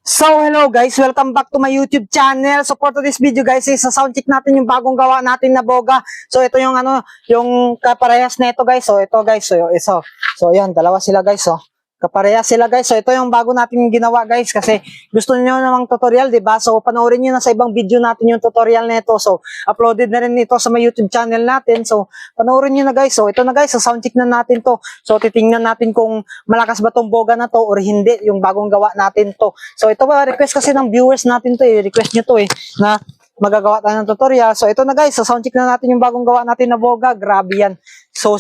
So hello guys, welcome back to my YouTube channel. So for today's video guys, is sa sound check natin yung bagong gawa natin na boga. So ito yung yung kaparehas na ito guys. So ito guys, so yan, dalawa sila guys. So kaparehas sila guys. So ito yung bago natin ginawa guys kasi gusto niyo namang tutorial, 'di ba? So panoorin niyo na sa ibang video natin yung tutorial nito. So uploaded na rin ito sa my YouTube channel natin. So panoorin niyo na guys. So ito na guys, sa sound check na natin 'to. So titingnan natin kung malakas ba tong boga na to or hindi, yung bagong gawa natin 'to. So ito ba request kasi ng viewers natin 'to request niyo 'to na magagawa tayo ng tutorial. So ito na guys, sa sound check na natin yung bagong gawa natin na boga. Grabe yan. So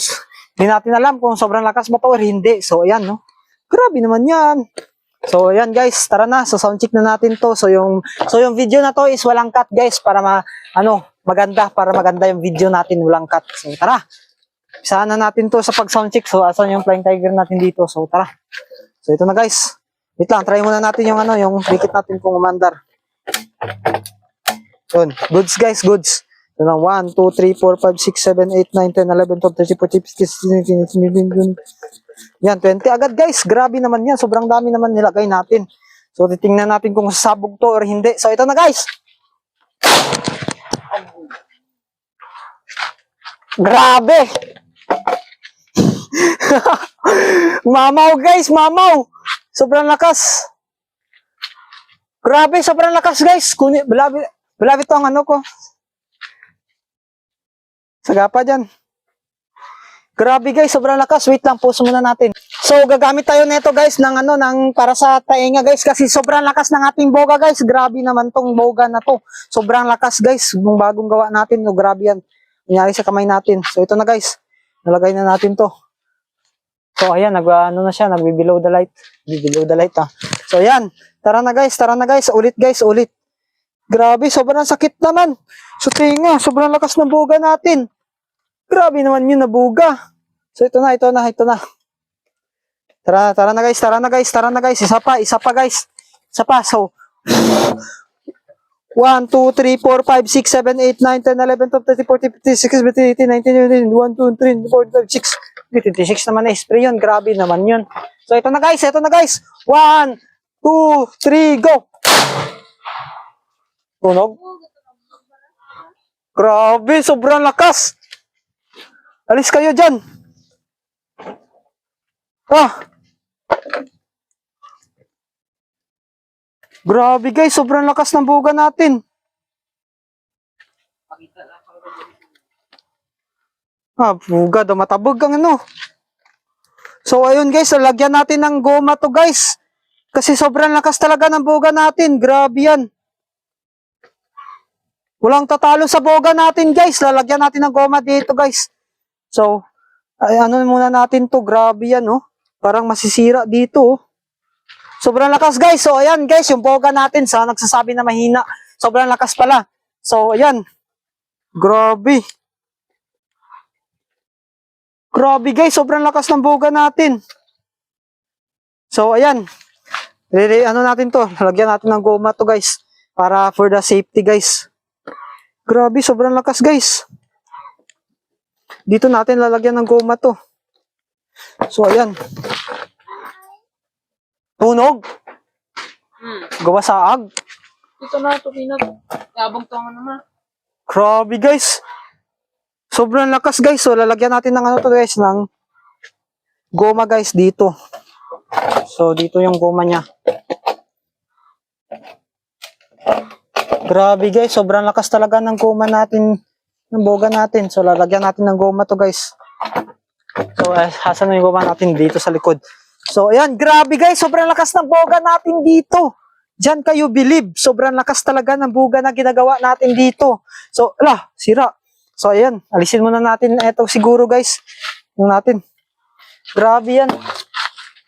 hindi natin alam kung sobrang lakas ba to or hindi. So ayan no. Grabe naman yan. So ayan guys, tara na, so sound check na natin 'to. So yung video na 'to is walang cut guys para maganda yung video natin, walang cut. So tara. Saan na natin 'to sa pag sound check. So asan yung Flying Tiger natin dito? So tara. So ito na guys. Wait lang, try muna natin yung yung dikit natin kung umandar. Yun, goods guys, goods. So na 1 2 3 4 5 6 7 8 9 10 11 12 13 14 15 16 17 yan, 20 agad guys. Grabe naman yan. Sobrang dami naman nilagay natin. So, titingnan natin kung sasabog to or hindi. So, ito na guys. Grabe. Mamaw guys, mamaw. Sobrang lakas. Grabe, sobrang lakas guys. Balabi to ang ko. Sagapa dyan. Grabe guys, sobrang lakas. Wait lang, pause muna natin. So gagamit tayo nito guys ng para sa tainga guys kasi sobrang lakas ng ating boga guys. Grabe naman tong boga na to. Sobrang lakas guys. Yung bagong gawa natin, no, grabe yan. Nangyari sa kamay natin. So ito na guys. Nalagay na natin to. So ayan, na siya, nagbi-below the light. Below the light So ayan, tara na guys, ulit guys, ulit. Grabe, sobrang sakit naman. So tinga, sobrang lakas ng boga natin. Grabe naman yun, nabuga. So ito na. Tara na guys. Isa pa guys. So 1, 2, 3, 4, 5, 6, 7, 8, 9, 10, 11, 12, 13, 14, 15, 16, 17, 18, 19, 20, 21, 22, 23, 26 naman na spray yun. Grabe naman yun. So ito na guys. 1, 2, 3, go! Tunog. Grabe, sobrang lakas. Alis kayo dyan. Grabe guys, sobrang lakas ng buga natin. Buga daw, matabog ang So ayun guys, lagyan natin ng goma to guys. Kasi sobrang lakas talaga ng buga natin. Grabe yan. Walang tatalo sa boga natin guys. Lalagyan natin ng goma dito guys. So, muna natin to. Grabe yan, Parang masisira dito, Sobrang lakas guys. So, ayan guys, yung boga natin sa nagsasabi na mahina. Sobrang lakas pala. So, ayan. Grabe. Grabe guys, sobrang lakas ng boga natin. So, ayan. Natin to. Lagyan natin ng goma to guys. Para for the safety guys. Grabe, sobrang lakas guys. Dito natin lalagyan ng goma to. So, ayan. Tunog. Gawa sa ag. Ito na ito, pinag. Yabang to naman. Grabe guys. Sobrang lakas guys. So, lalagyan natin ng to guys, ng goma guys dito. So, dito yung goma niya. Grabe guys. Sobrang lakas talaga ng goma natin. Ng boga natin. So, lalagyan natin ng goma to guys. So, hasan na yung goma natin dito sa likod. So, ayan, grabe guys, sobrang lakas ng boga natin dito. Diyan kayo believe, sobrang lakas talaga ng boga na ginagawa natin dito. So, sira. So, ayan, alisin muna natin ito siguro guys. Yung natin. Grabe yan.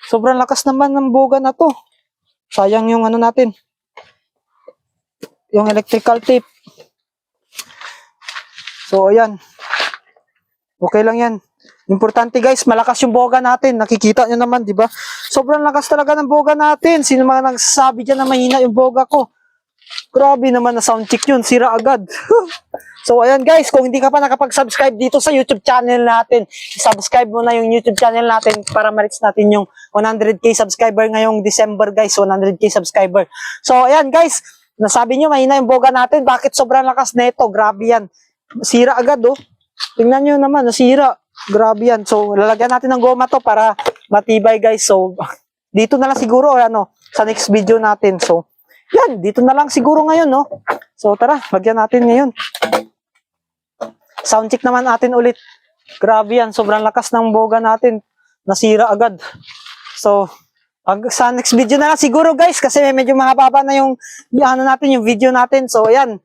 Sobrang lakas naman ng boga na to. Sayang yung natin. Yung electrical tape. So, ayan. Okay lang yan. Importante guys, malakas yung boga natin. Nakikita nyo naman, di ba? Sobrang lakas talaga ng boga natin. Sino mga nagsasabi dyan na mahina yung boga ko? Grabe naman na sound check yun. Sira agad. So, ayan guys, kung hindi ka pa nakapag-subscribe dito sa YouTube channel natin, subscribe mo na yung YouTube channel natin para ma-reach natin yung 100k subscriber ngayong December guys. 100k subscriber. So, ayan guys, nasabi nyo, mahina yung boga natin. Bakit sobrang lakas na ito? Grabe yan. Sira agad oh. Tingnan nyo naman, nasira. Grabe yan. So, lalagyan natin ng goma to para matibay guys. So, dito na lang siguro ano, sa next video natin. So, yan, dito na lang siguro ngayon, no? So, tara, lagyan natin ngayon. Sound check naman natin ulit. Grabe yan, sobrang lakas ng boga natin. Nasira agad. So, sa next video na lang siguro guys, kasi medyo mahaba na yung ano natin, yung video natin. So, ayan.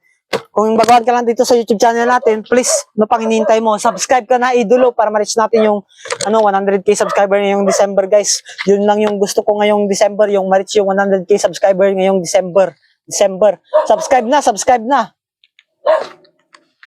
Kung baguhan ka lang dito sa YouTube channel natin, please, no pang hinihintay mo, subscribe ka na, idolo, para ma-reach natin yung 100k subscriber ngayong December, guys. Yun lang yung gusto ko ngayong December, yung ma-reach yung 100k subscriber ngayong December. Subscribe na, subscribe na.